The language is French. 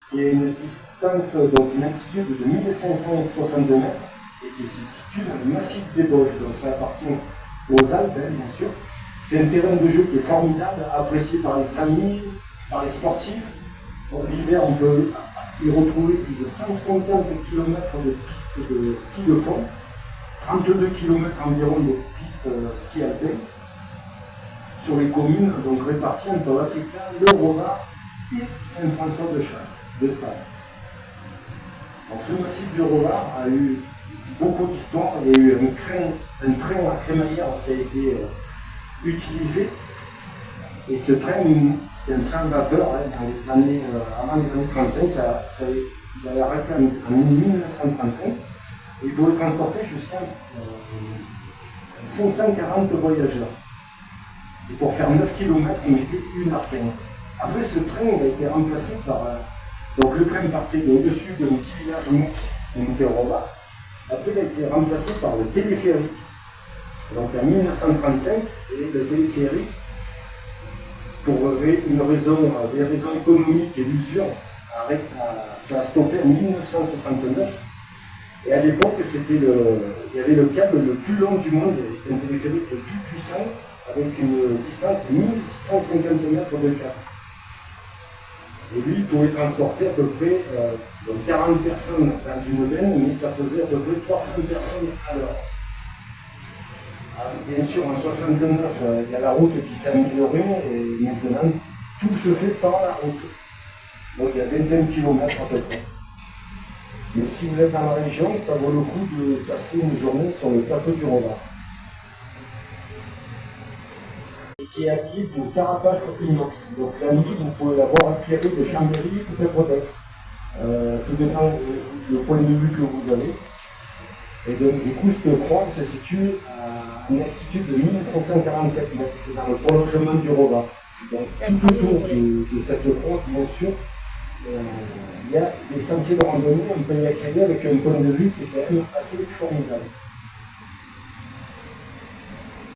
qui est une distance, donc une altitude de 1562 mètres et qui se situe dans le massif des Vosges. Donc ça appartient aux Alpes, bien sûr. C'est un terrain de jeu qui est formidable, apprécié par les familles, par les sportifs. L'hiver, on peut y retrouver plus de 150 km de pistes de ski de fond, 32 km environ de pistes ski alpin sur les communes donc réparties entre l'Africa, le Rova et Saint-François-de-Sales. Donc ce massif du Rova a eu beaucoup d'histoires. Il y a eu un train à crémaillère qui a été utilisé. Et ce train, c'était un train vapeur dans les années, avant les années 35, il avait arrêté en 1935 et il pouvait transporter jusqu'à 540 voyageurs. Et pour faire 9 km, il mettait 1h15. Après, ce train il a été remplacé par. Donc le train partait au-dessus d'un petit village mixte, qui était Rova. Après, il a été remplacé par le téléphérique. Donc en 1935, et le téléphérique, pour des raisons économiques et d'usure, ça a stoppé en 1969. Et à l'époque, il y avait le câble le plus long du monde, c'était un téléphérique le plus puissant, avec une distance de 1650 mètres de câble. Et lui, il pouvait transporter à peu près 40 personnes dans une veine, mais ça faisait à peu près 300 personnes à l'heure. Bien sûr, en 69, il y a la route qui s'est améliorée et maintenant, tout se fait par la route. Donc il y a 21 km à peu près. Mais si vous êtes dans la région, ça vaut le coup de passer une journée sur le plateau du Rova. Qui est habillé d'une carapace inox. Donc la nuit, vous pouvez l'avoir éclairée de Chambéry ou de Protex. Tout dépend du point de vue que vous avez. Et donc, du coup, cette croix se situe à une altitude de 1547 mètres. C'est dans le prolongement du Rova. Donc, tout autour de cette croix, bien sûr, il y a des sentiers de randonnée. On peut y accéder avec un point de vue qui est quand même assez formidable.